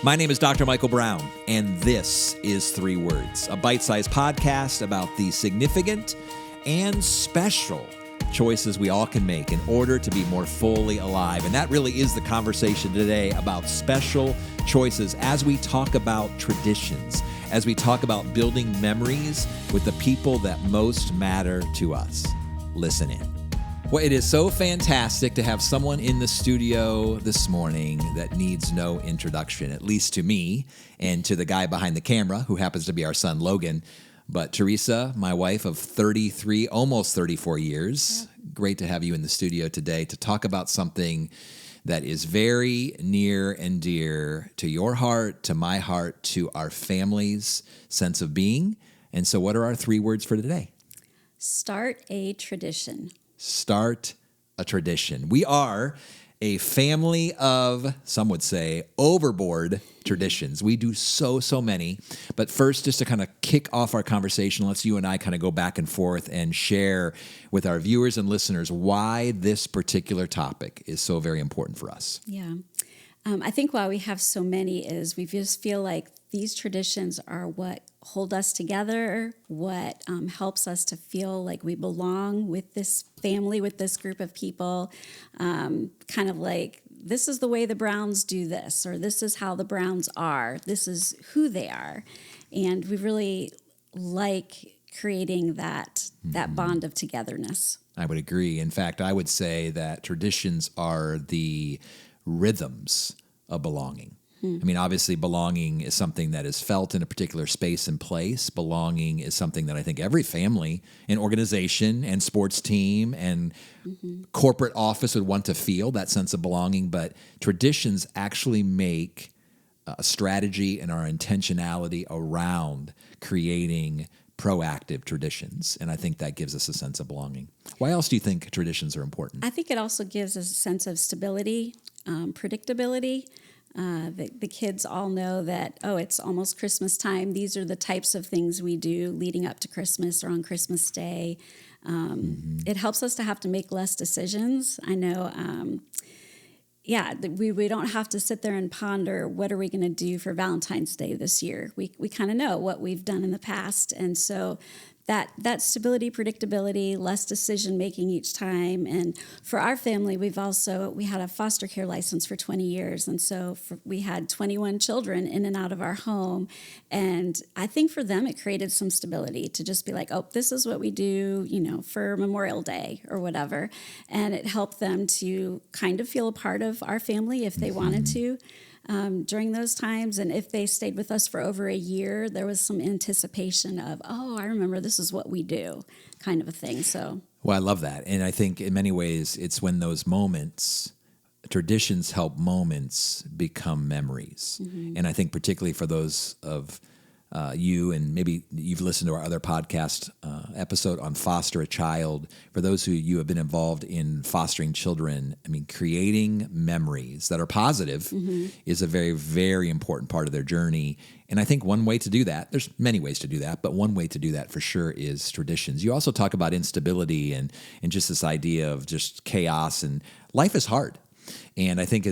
My name is Dr. Michael Brown, and this is 3 Words, a bite-sized podcast about the significant and special choices we all can make in order to be more fully alive. And that really is the conversation today, about special choices as we talk about traditions, as we talk about building memories with the people that most matter to us. Listen in. Well, it is so fantastic to have someone in the studio this morning that needs no introduction, at least to me and to the guy behind the camera, who happens to be our son, Logan. But Teresa, my wife of 33, almost 34 years, great to have you in the studio today to talk about something that is very near and dear to your heart, to my heart, to our family's sense of being. And so what are our 3 words for today? Start a tradition. Start a tradition. We are a family of, some would say, overboard traditions. We do so many. But first, just to kind of kick off our conversation, let's you and I kind of go back and forth and share with our viewers and listeners why this particular topic is so very important for us. Yeah. I think why we have so many is we just feel like these traditions are what hold us together, what helps us to feel like we belong with this family, with this group of people. Kind of like, this is the way the Browns do this, or this is how the Browns are. This is who they are. And we really like creating that bond of togetherness. I would agree. In fact, I would say that traditions are the rhythms of belonging. I mean, obviously, belonging is something that is felt in a particular space and place. Belonging is something that I think every family and organization and sports team and corporate office would want to feel, that sense of belonging. But traditions actually make a strategy and our intentionality around creating proactive traditions. And I think that gives us a sense of belonging. Why else do you think traditions are important? I think it also gives us a sense of stability, predictability. The kids all know that, it's almost Christmas time. These are the types of things we do leading up to Christmas or on Christmas Day. It helps us to have to make less decisions. I know, we don't have to sit there and ponder, what are we going to do for Valentine's Day this year? We kind of know what we've done in the past. And so that stability, predictability, less decision-making each time. And for our family, we had a foster care license for 20 years. And so we had 21 children in and out of our home. And I think for them, it created some stability to just be like, this is what we do, for Memorial Day or whatever. And it helped them to kind of feel a part of our family if they wanted to. During those times, and if they stayed with us for over a year, there was some anticipation of, I remember this is what we do, kind of a thing. So, well, I love that. And I think in many ways, it's when those moments, traditions help moments become memories. And I think particularly for those of you, and maybe you've listened to our other podcast episode on foster a child. For those who you have been involved in fostering children, I mean, creating memories that are positive is a very, very important part of their journey. And I think one way to do that, there's many ways to do that, but one way to do that for sure is traditions. You also talk about instability and just this idea of just chaos, and life is hard. And I think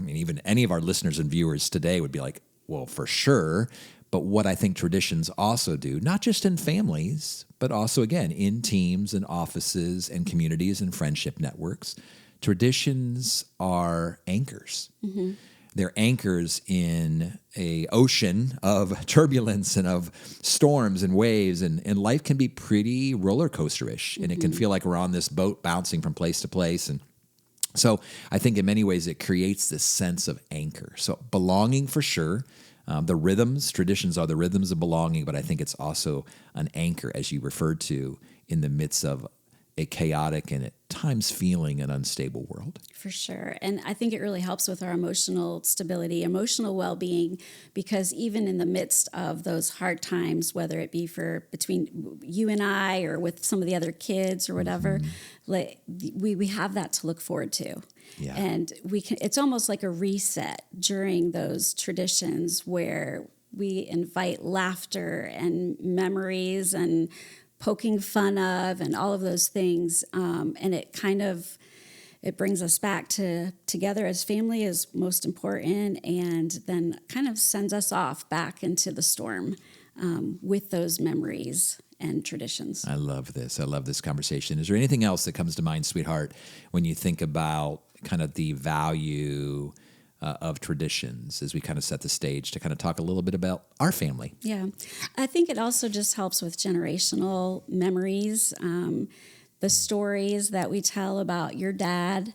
even any of our listeners and viewers today would be like, well, for sure. But what I think traditions also do, not just in families, but also, again, in teams and offices and communities and friendship networks, traditions are anchors. They're anchors in an ocean of turbulence and of storms and waves, and life can be pretty roller coaster-ish, and it can feel like we're on this boat bouncing from place to place. And so I think in many ways it creates this sense of anchor. So belonging for sure. The rhythms, traditions are the rhythms of belonging, but I think it's also an anchor, as you referred to, in the midst of a chaotic and at times feeling an unstable world. For sure. And I think it really helps with our emotional stability, emotional well-being, because even in the midst of those hard times, whether it be between you and I or with some of the other kids or whatever, we have that to look forward to. Yeah. And it's almost like a reset during those traditions where we invite laughter and memories and poking fun of and all of those things. And it kind of it brings us back together as family is most important, and then kind of sends us off back into the storm with those memories and traditions. I love this. I love this conversation. Is there anything else that comes to mind, sweetheart, when you think about kind of the value of traditions as we kind of set the stage to kind of talk a little bit about our family? Yeah. I think it also just helps with generational memories. The stories that we tell about your dad,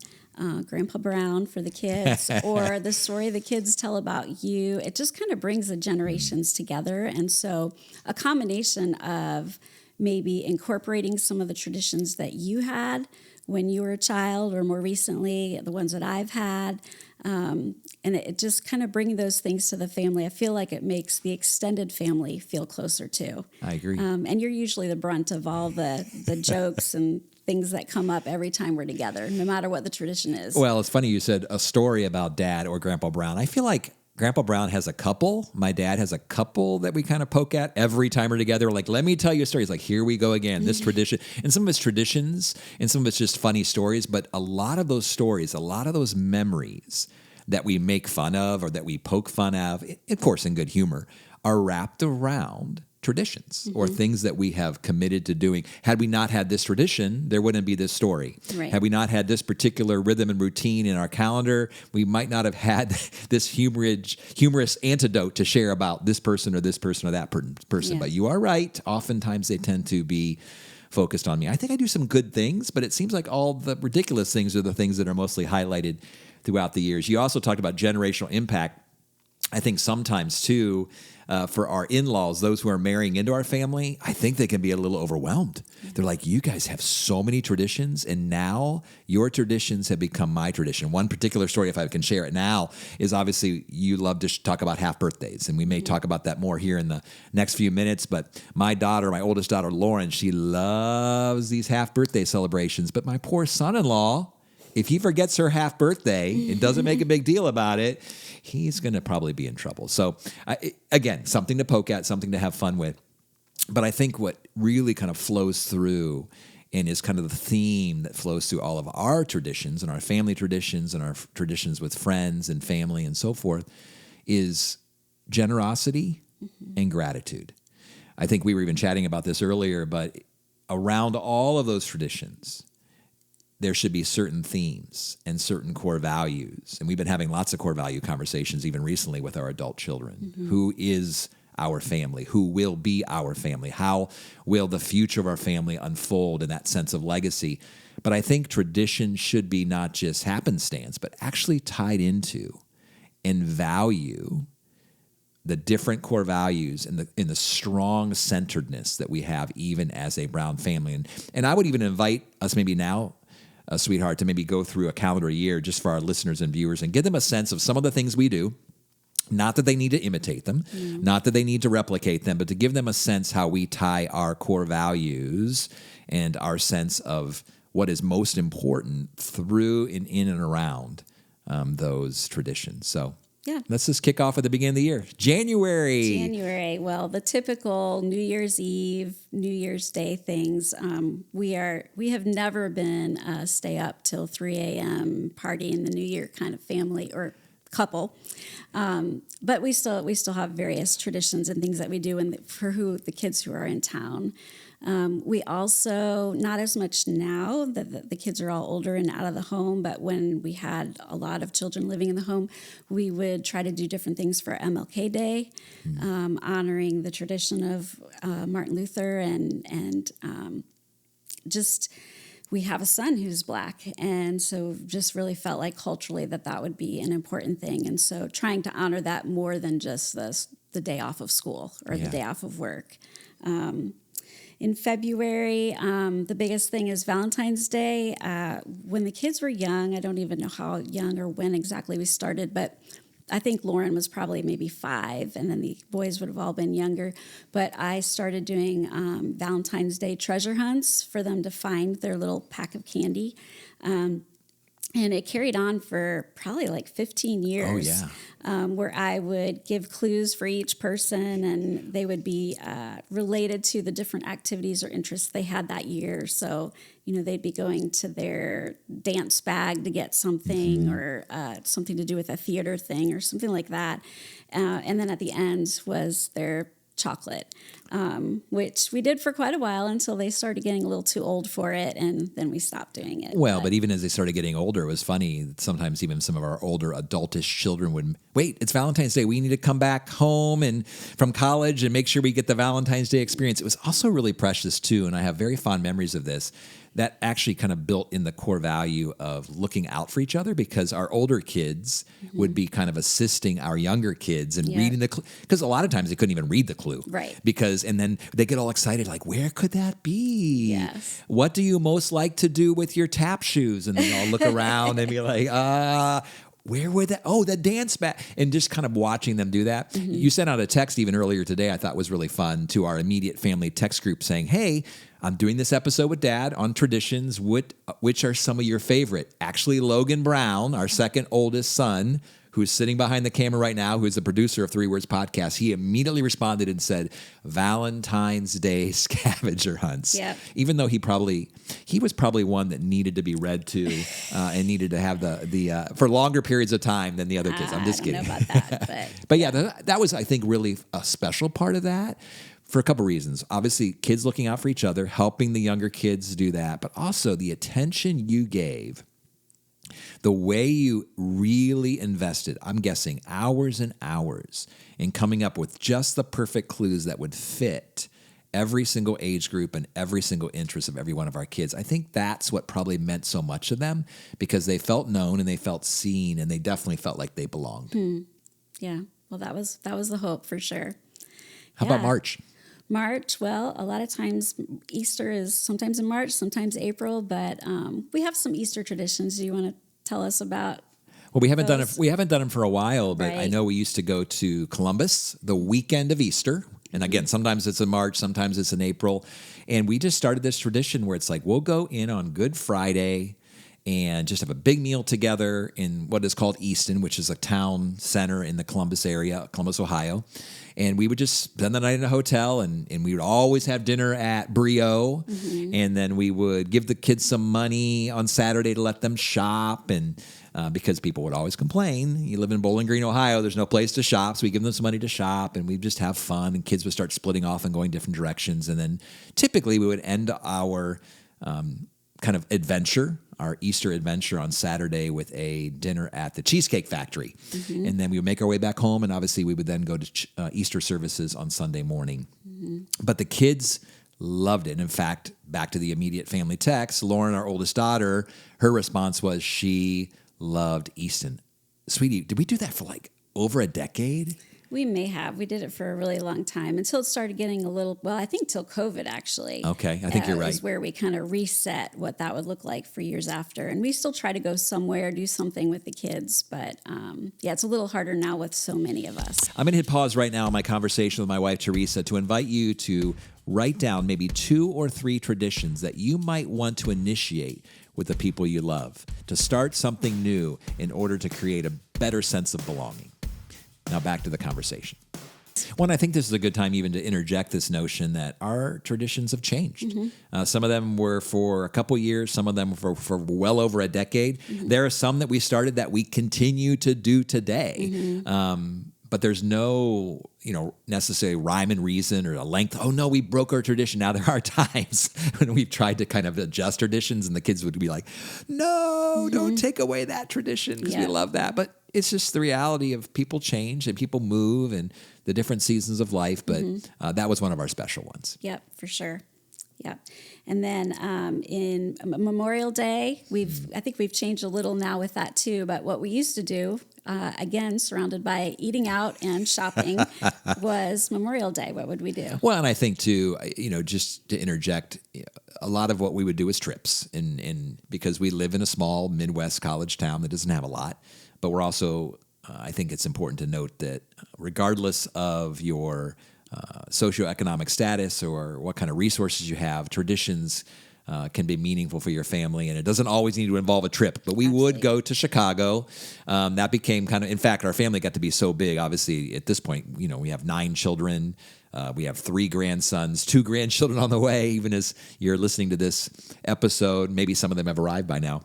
Grandpa Brown for the kids, or the story the kids tell about you, it just kind of brings the generations together. And so a combination of maybe incorporating some of the traditions that you had when you were a child, or more recently, the ones that I've had, and it just kind of bringing those things to the family. I feel like it makes the extended family feel closer too. I agree. And you're usually the brunt of all the jokes and things that come up every time we're together, no matter what the tradition is. Well, it's funny you said a story about Dad or Grandpa Brown. I feel like Grandpa Brown has a couple. My dad has a couple that we kind of poke at every time we're together. Like, let me tell you a story. It's like, here we go again, this tradition. And some of it's traditions and some of it's just funny stories. But a lot of those stories, a lot of those memories that we make fun of or that we poke fun of, of course, in good humor, are wrapped around traditions or things that we have committed to doing. Had we not had this tradition, there wouldn't be this story. Right. Had we not had this particular rhythm and routine in our calendar, we might not have had this humorous antidote to share about this person or that person. Yeah. But you are right. Oftentimes they tend to be focused on me. I think I do some good things, but it seems like all the ridiculous things are the things that are mostly highlighted throughout the years. You also talked about generational impact. I think sometimes, too, for our in-laws, those who are marrying into our family, I think they can be a little overwhelmed. They're like, you guys have so many traditions, and now your traditions have become my tradition. One particular story, if I can share it now, is obviously you love to talk about half birthdays, and we may talk about that more here in the next few minutes, but my oldest daughter, Lauren, she loves these half birthday celebrations, but my poor son-in-law, if he forgets her half birthday and doesn't make a big deal about it, he's going to probably be in trouble. So again, something to poke at, something to have fun with. But I think what really kind of flows through and is kind of the theme that flows through all of our traditions and our family traditions and our traditions with friends and family and so forth is generosity and gratitude. I think we were even chatting about this earlier, but around all of those traditions, there should be certain themes and certain core values. And we've been having lots of core value conversations even recently with our adult children. Who is our family? Who will be our family? How will the future of our family unfold in that sense of legacy? But I think tradition should be not just happenstance, but actually tied into and value the different core values and the strong centeredness that we have even as a Brown family. And I would even invite us maybe now, sweetheart, to maybe go through a calendar year just for our listeners and viewers and give them a sense of some of the things we do. Not that they need to imitate them, not that they need to replicate them, but to give them a sense how we tie our core values and our sense of what is most important through and in and around those traditions. So let's just kick off at the beginning of the year. January. Well, the typical New Year's Eve, New Year's Day things. We have never been stay up till 3 a.m. party in the New Year kind of family or couple. But we still have various traditions and things that we do for the kids who are in town. We also, not as much now that the kids are all older and out of the home, but when we had a lot of children living in the home, we would try to do different things for MLK Day, honoring the tradition of Martin Luther and just... We have a son who's Black, and so just really felt like culturally that would be an important thing. And so trying to honor that more than just the day off of school or the day off of work. In February, the biggest thing is Valentine's Day. When the kids were young, I don't even know how young or when exactly we started, but I think Lauren was probably maybe 5, and then the boys would have all been younger. But I started doing Valentine's Day treasure hunts for them to find their little pack of candy. And it carried on for probably like 15 years. Oh, yeah. Where I would give clues for each person, and they would be related to the different activities or interests they had that year. So, they'd be going to their dance bag to get something, or something to do with a theater thing or something like that. And then at the end was their chocolate, which we did for quite a while until they started getting a little too old for it, and then we stopped doing it. Well, but even as they started getting older, it was funny. Sometimes even some of our older adultish children would, wait, it's Valentine's Day. We need to come back home and from college and make sure we get the Valentine's Day experience. It was also really precious too, and I have very fond memories of this. That actually kind of built in the core value of looking out for each other, because our older kids would be kind of assisting our younger kids and reading the clue. Because a lot of times they couldn't even read the clue. Right. And then they get all excited, like, where could that be? Yes. What do you most like to do with your tap shoes? And then they'll look around and be like, where were that? Oh, the dance mat. And just kind of watching them do that. You sent out a text even earlier today I thought was really fun to our immediate family text group saying, hey, I'm doing this episode with Dad on traditions. Which are some of your favorite? Actually, Logan Brown, our second oldest son, who's sitting behind the camera right now, who is the producer of 3 Words Podcast, he immediately responded and said, Valentine's Day scavenger hunts. Yep. Even though he was probably one that needed to be read to and needed to have the for longer periods of time than the other kids. I'm just kidding. I don't know about that. But yeah, that was, I think, really a special part of that. For a couple reasons. Obviously, kids looking out for each other, helping the younger kids do that, but also the attention you gave, the way you really invested, I'm guessing hours and hours in coming up with just the perfect clues that would fit every single age group and every single interest of every one of our kids. I think that's what probably meant so much to them, because they felt known and they felt seen, and they definitely felt like they belonged. Yeah. Well, that was the hope for sure. How about March? March, well, a lot of times Easter is sometimes in March, sometimes April, but we have some Easter traditions. Do you want to tell us about? Well, we haven't done it. We haven't done them for a while, but Right. I know we used to go to Columbus the weekend of Easter. And again, sometimes it's in March, sometimes it's in April. And we just started this tradition where it's like, we'll go in on Good Friday and just have a big meal together in what is called Easton, which is a town center in the Columbus area, Columbus, Ohio. And we would just spend the night in a hotel, and we would always have dinner at Brio. And then we would give the kids some money on Saturday to let them shop. And because people would always complain, you live in Bowling Green, Ohio, there's no place to shop. So we give them some money to shop, and we'd just have fun. And kids would start splitting off and going different directions. And then typically we would end our kind of adventure, our Easter adventure, on Saturday with a dinner at the Cheesecake Factory. And then we would make our way back home, and obviously we would then go to Easter services on Sunday morning. But the kids loved it. And in fact, back to the immediate family text, Lauren, our oldest daughter, her response was she loved Easton. Sweetie, did we do that for like over a decade? We may have. We did it for a really long time until it started getting a little, well, I think till COVID actually. Okay, I think you're right. Is where we kind of reset what that would look like for years after. And we still try to go somewhere, do something with the kids. But yeah, it's a little harder now with so many of us. I'm going to hit pause right now on my conversation with my wife, Teresa, to invite you to write down maybe 2 or 3 traditions that you might want to initiate with the people you love, to start something new in order to create a better sense of belonging. Now back to the conversation. Well, I think this is a good time even to interject this notion that our traditions have changed. Some of them were for a couple years, some of them for well over a decade. There are some that we started that we continue to do today. But there's no, necessary rhyme and reason or a length. Oh, no, we broke our tradition. Now there are times when we've tried to kind of adjust traditions, and the kids would be like, no, don't take away that tradition, because we love that. But it's just the reality of people change and people move and the different seasons of life. But that was one of our special ones. Yep, for sure. Yep. And then in Memorial Day, I think we've changed a little now with that too. But what we used to do, again, surrounded by eating out and shopping, was Memorial Day. What would we do? Well, and I think too, just to interject, a lot of what we would do is trips, and because we live in a small Midwest college town that doesn't have a lot, but we're also, I think it's important to note that regardless of your socioeconomic status or what kind of resources you have, traditions can be meaningful for your family, and it doesn't always need to involve a trip. But we would go to Chicago. That became kind of, in fact, our family got to be so big. Obviously, at this point, we have 9 children. We have 3 grandsons, 2 grandchildren on the way. Even as you're listening to this episode, maybe some of them have arrived by now.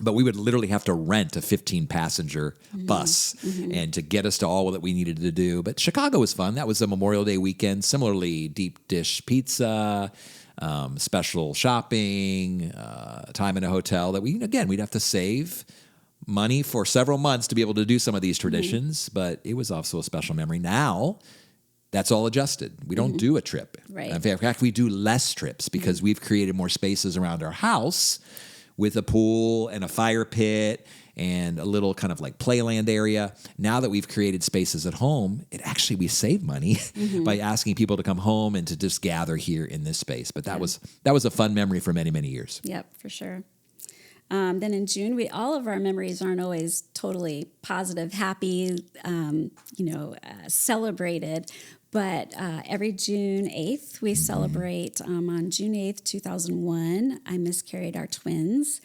But we would literally have to rent a 15-passenger bus and to get us to all that we needed to do. But Chicago was fun. That was a Memorial Day weekend. Similarly, deep dish pizza, special shopping, time in a hotel that we'd have to save money for several months to be able to do some of these traditions. But it was also a special memory. Now, that's all adjusted. We don't do a trip. Right. In fact, we do less trips because we've created more spaces around our house with a pool and a fire pit and a little kind of like playland area. Now that we've created spaces at home, we save money by asking people to come home and to just gather here in this space. But that was a fun memory for many, many years. Yep, for sure. Then in June, all of our memories aren't always totally positive, happy, celebrated. But every June 8th, we celebrate. On June 8th, 2001, I miscarried our twins.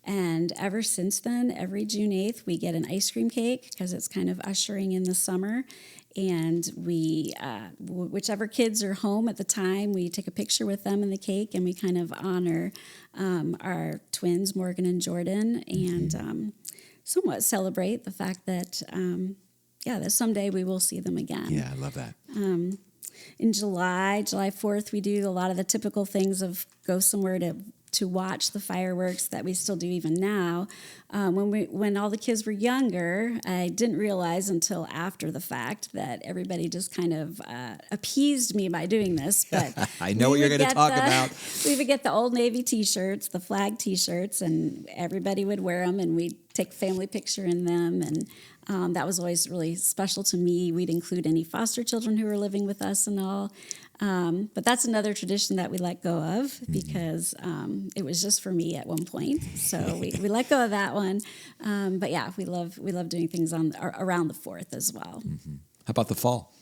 And ever since then, every June 8th, we get an ice cream cake because it's kind of ushering in the summer. And we, whichever kids are home at the time, we take a picture with them in the cake, and we kind of honor our twins, Morgan and Jordan, and somewhat celebrate the fact that that someday we will see them again. Yeah, I love that. In July 4th, we do a lot of the typical things of go somewhere to watch the fireworks that we still do even now. When all the kids were younger, I didn't realize until after the fact that everybody just kind of appeased me by doing this. But I know what you're going to talk about. We would get the Old Navy T-shirts, the flag T-shirts, and everybody would wear them, and we'd take a family picture in them. And that was always really special to me. We'd include any foster children who were living with us and all. But that's another tradition that we let go of because it was just for me at one point. So we let go of that one. But yeah, we love doing things around the 4th as well. Mm-hmm. How about the fall?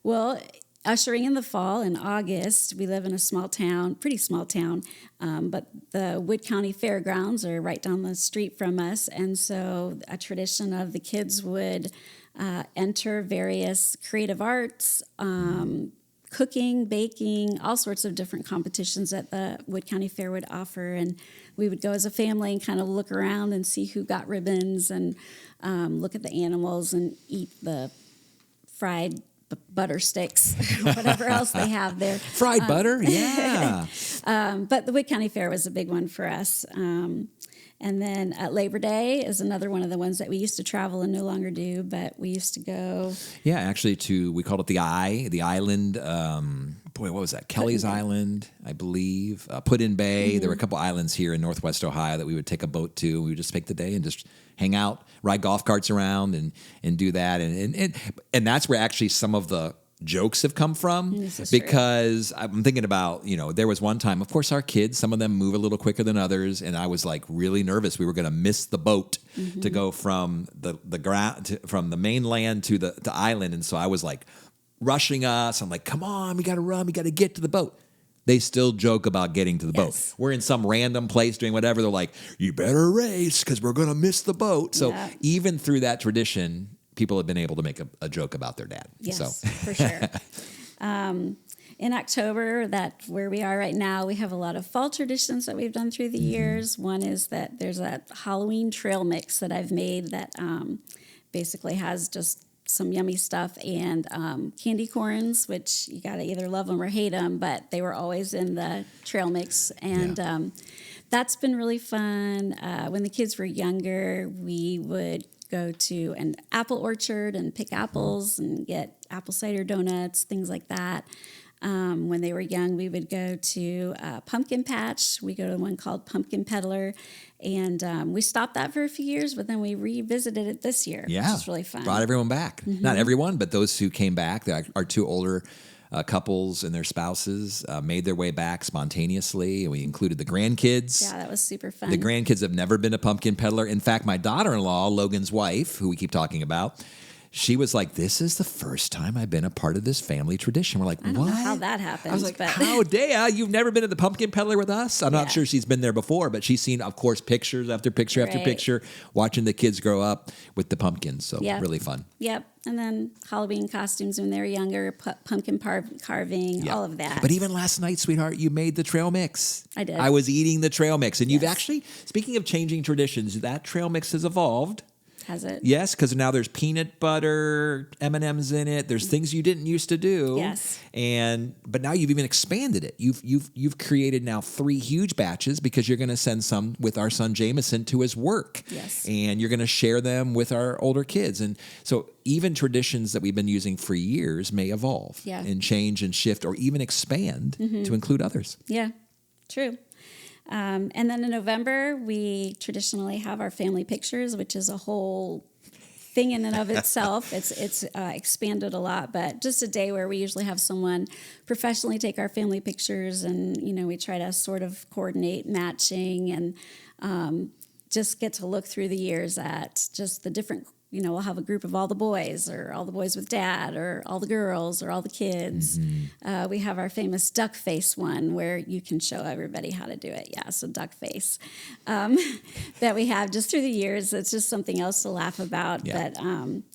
Well, ushering in the fall in August, we live in a pretty small town, but the Wood County Fairgrounds are right down the street from us. And so a tradition of the kids would enter various creative arts, cooking, baking, all sorts of different competitions that the Wood County Fair would offer. And we would go as a family and kind of look around and see who got ribbons and look at the animals and eat the fried butter sticks, whatever else they have there. Fried butter? Yeah. But the Wood County Fair was a big one for us. And then Labor Day is another one of the ones that we used to travel and no longer do, but we used to go. Yeah, actually we called it the island. What was that? Kelly's Island, I believe. Put-in Bay. Mm-hmm. There were a couple islands here in Northwest Ohio that we would take a boat to. We would just take the day and just hang out, ride golf carts around and do that. And that's where actually some of the jokes have come from, because I'm thinking about, there was one time, of course, our kids, some of them move a little quicker than others, and I was like really nervous we were going to miss the boat to go from the ground from the mainland to the island, and so I was like rushing us. I'm like, come on, we got to run, we got to get to the boat. They still joke about getting to the boat. We're in some random place doing whatever. They're like, you better race because we're going to miss the boat. So even through that tradition, people have been able to make a joke about their dad. Yes, so. For sure. In October, where we are right now, we have a lot of fall traditions that we've done through the years. One is that there's a Halloween trail mix that I've made that basically has just some yummy stuff and candy corns, which you got to either love them or hate them, but they were always in the trail mix. And that's been really fun. When the kids were younger, we would go to an apple orchard and pick apples and get apple cider donuts, things like that. When they were young, we would go to Pumpkin Patch. We go to one called Pumpkin Peddler. And we stopped that for a few years, but then we revisited it this year, which is really fun. Brought everyone back. Mm-hmm. Not everyone, but those who came back. Our 2 older couples and their spouses made their way back spontaneously. We included the grandkids. Yeah, that was super fun. The grandkids have never been a Pumpkin Peddler. In fact, my daughter-in-law, Logan's wife, who we keep talking about, she was like, this is the first time I've been a part of this family tradition. We're like, I don't what? know how that happened. I was like, but how dare you've never been to the pumpkin peddler with us? I'm not sure she's been there before, but she's seen, of course, pictures after picture after picture, watching the kids grow up with the pumpkins. So really fun. Yep. And then Halloween costumes when they were younger, pumpkin carving, all of that. But even last night, sweetheart, you made the trail mix. I did. I was eating the trail mix. And you've actually, speaking of changing traditions, that trail mix has evolved. Has it? Yes, because now there's peanut butter, M&Ms in it. There's things you didn't used to do. Yes. But now you've even expanded it. You've created now 3 huge batches because you're going to send some with our son Jameson to his work. Yes. And you're going to share them with our older kids. And so even traditions that we've been using for years may evolve and change and shift or even expand to include others. Yeah, true. And then in November, we traditionally have our family pictures, which is a whole thing in and of itself. It's expanded a lot, but just a day where we usually have someone professionally take our family pictures, and we try to sort of coordinate matching and just get to look through the years at just the different. We'll have a group of all the boys, or all the boys with dad, or all the girls, or all the kids. Mm-hmm. We have our famous duck face one where you can show everybody how to do it. Yeah, so duck face that we have just through the years. It's just something else to laugh about, but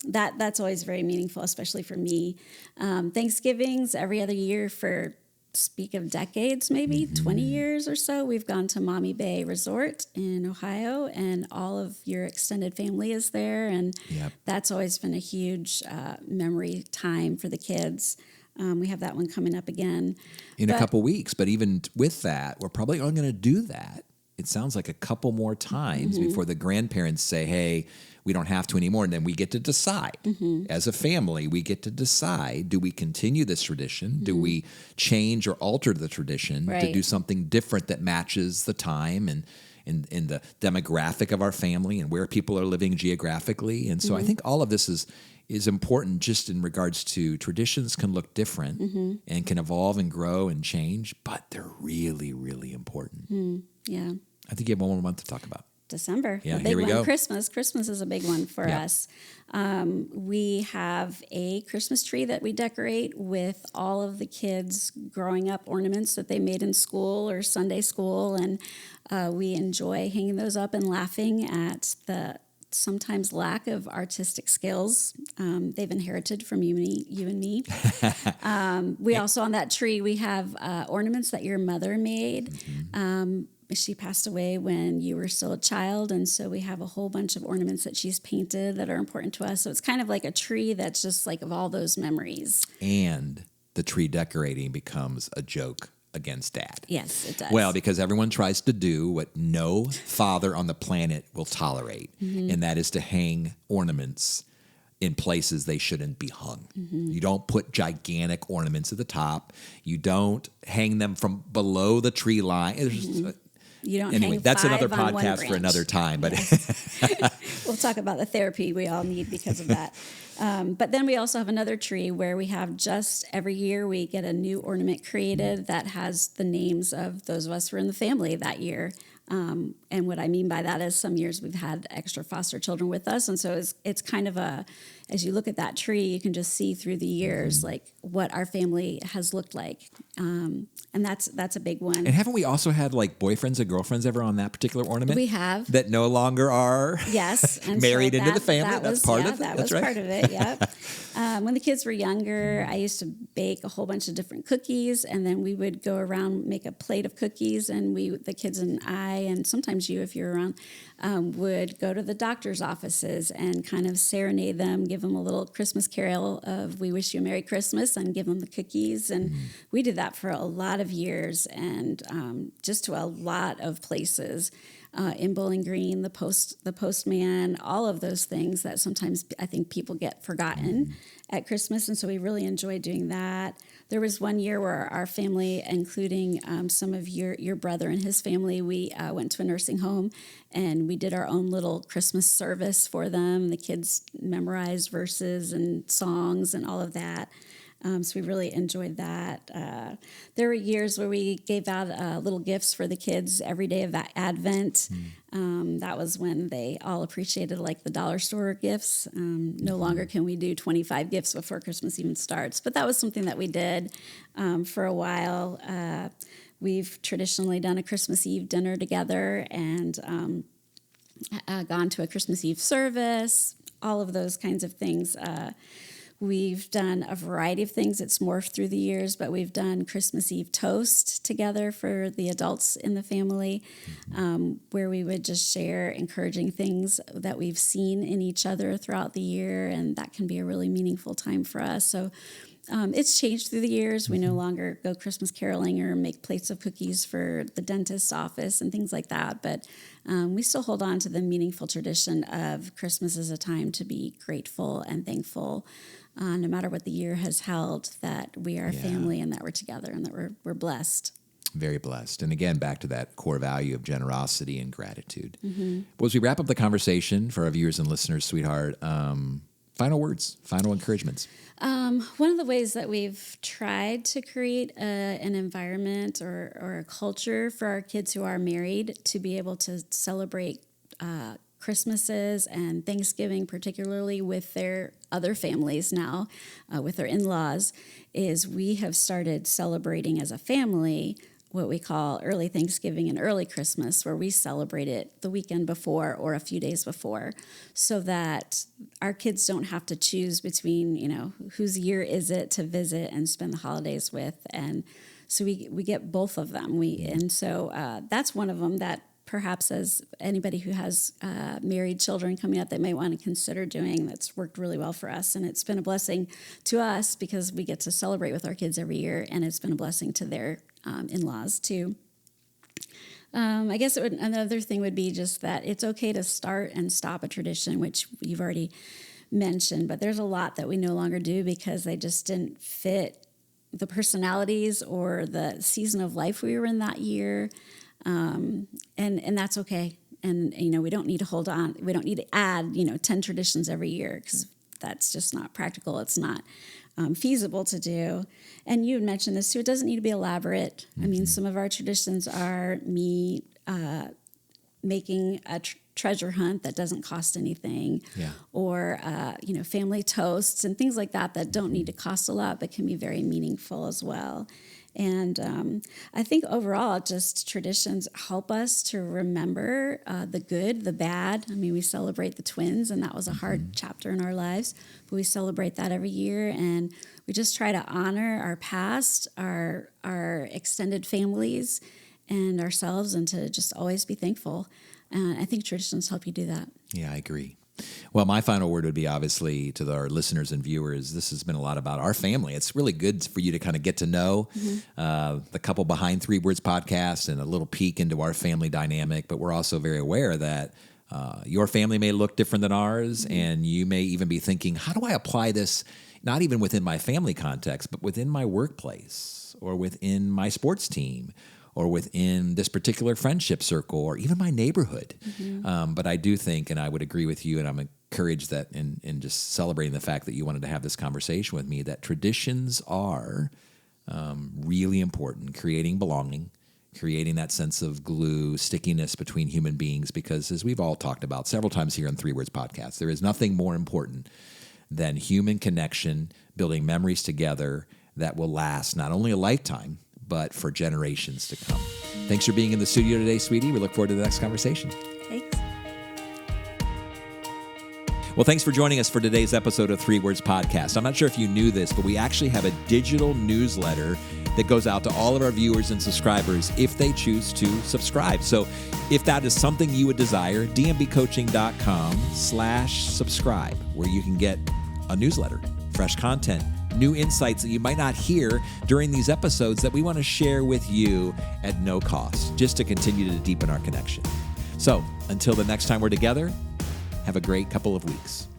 that's always very meaningful, especially for me. Thanksgivings every other year for speak of decades, maybe 20 years or so, we've gone to Maumee Bay Resort in Ohio, and all of your extended family is there. And that's always been a huge memory time for the kids. We have that one coming up again. In a couple weeks. But even with that, we're probably only going to do that. It sounds like a couple more times before the grandparents say, hey, we don't have to anymore. And then we get to decide. As a family, we get to decide, do we continue this tradition? Do we change or alter the tradition to do something different that matches the time and in the demographic of our family and where people are living geographically? And so I think all of this is important just in regards to traditions can look different and can evolve and grow and change, but they're really, really important. Yeah. I think you have one more month to talk about. December. Yeah, the big one. Go. Christmas. Christmas is a big one for us. We have a Christmas tree that we decorate with all of the kids' growing up ornaments that they made in school or Sunday school, and we enjoy hanging those up and laughing at the sometimes lack of artistic skills they've inherited from you and me. We also, on that tree, we have ornaments that your mother made. She passed away when you were still a child, and so we have a whole bunch of ornaments that she's painted that are important to us. So it's kind of like a tree that's just like of all those memories. And the tree decorating becomes a joke against Dad. Yes, it does. Well, because everyone tries to do what no father on the planet will tolerate, and that is to hang ornaments in places they shouldn't be hung. You don't put gigantic ornaments at the top. You don't hang them from below the tree line. You don't anyway, hang that's another podcast for another time. But we'll talk about the therapy we all need because of that. But then we also have another tree where we have just every year we get a new ornament created that has the names of those of us who were in the family that year. And what I mean by that is some years we've had extra foster children with us. And so it's kind of as you look at that tree, you can just see through the years like what our family has looked like. And that's a big one. And haven't we also had like boyfriends and girlfriends ever on that particular ornament? We have. That no longer are married into the family. That's part of it. That was part of it, yeah. When the kids were younger, I used to bake a whole bunch of different cookies, and then we would go around, make a plate of cookies, and the kids and I, and sometimes you if you're around, would go to the doctor's offices and kind of serenade them, give them a little Christmas carol of "We wish you a Merry Christmas" and give them the cookies. And we did that for a lot of years, and just to a lot of places in Bowling Green, the postman, all of those things that sometimes I think people get forgotten at Christmas. And so we really enjoyed doing that. There was one year where our family, including some of your brother and his family, we went to a nursing home and we did our own little Christmas service for them. The kids memorized verses and songs and all of that. So we really enjoyed that. There were years where we gave out little gifts for the kids every day of Advent. That was when they all appreciated like the dollar store gifts. No longer can we do 25 gifts before Christmas even starts, but that was something that we did for a while. We've traditionally done a Christmas Eve dinner together and gone to a Christmas Eve service, all of those kinds of things. We've done a variety of things. It's morphed through the years, but we've done Christmas Eve toast together for the adults in the family, where we would just share encouraging things that we've seen in each other throughout the year, and that can be a really meaningful time for us. So it's changed through the years. We no longer go Christmas caroling or make plates of cookies for the dentist's office and things like that, but we still hold on to the meaningful tradition of Christmas as a time to be grateful and thankful, no matter what the year has held, that we are a family and that we're together and that we're blessed. Very blessed. And again, back to that core value of generosity and gratitude. Well, as we wrap up the conversation for our viewers and listeners, sweetheart, final words, final encouragements. One of the ways that we've tried to create an environment or a culture for our kids who are married to be able to celebrate Christmases and Thanksgiving, particularly with their other families now, with their in-laws, is we have started celebrating as a family what we call early Thanksgiving and early Christmas, where we celebrate it the weekend before or a few days before, so that our kids don't have to choose between, whose year is it to visit and spend the holidays with. And so we get both of them. So that's one of them that perhaps as anybody who has married children coming up, they may want to consider doing. That's worked really well for us. And it's been a blessing to us because we get to celebrate with our kids every year, and it's been a blessing to their in-laws too. I guess another thing would be just that it's okay to start and stop a tradition, which you've already mentioned, but there's a lot that we no longer do because they just didn't fit the personalities or the season of life we were in that year. And that's okay. And, we don't need to hold on. We don't need to add, 10 traditions every year because that's just not practical. It's not feasible to do. And you had mentioned this too. It doesn't need to be elaborate. I mean, some of our traditions are me making a treasure hunt that doesn't cost anything, or family toasts and things like that don't need to cost a lot but can be very meaningful as well. And I think overall, just traditions help us to remember the good, the bad. I mean, we celebrate the twins, and that was a hard chapter in our lives, but we celebrate that every year, and we just try to honor our past, our extended families, and ourselves, and to just always be thankful. And I think traditions help you do that. Yeah, I agree. Well, my final word would be obviously to our listeners and viewers, this has been a lot about our family. It's really good for you to kind of get to know the couple behind 3 Words podcast and a little peek into our family dynamic. But we're also very aware that your family may look different than ours, and you may even be thinking, how do I apply this, not even within my family context, but within my workplace or within my sports team or within this particular friendship circle, or even my neighborhood. But I do think, and I would agree with you, and I'm encouraged that in just celebrating the fact that you wanted to have this conversation with me, that traditions are really important, creating belonging, creating that sense of glue, stickiness between human beings, because as we've all talked about several times here on 3 Words Podcast, there is nothing more important than human connection, building memories together that will last not only a lifetime, but for generations to come. Thanks for being in the studio today, sweetie. We look forward to the next conversation. Thanks. Well, thanks for joining us for today's episode of 3 Words Podcast. I'm not sure if you knew this, but we actually have a digital newsletter that goes out to all of our viewers and subscribers if they choose to subscribe. So if that is something you would desire, dmbcoaching.com/subscribe, where you can get a newsletter, fresh content, new insights that you might not hear during these episodes that we want to share with you at no cost, just to continue to deepen our connection. So until the next time we're together, have a great couple of weeks.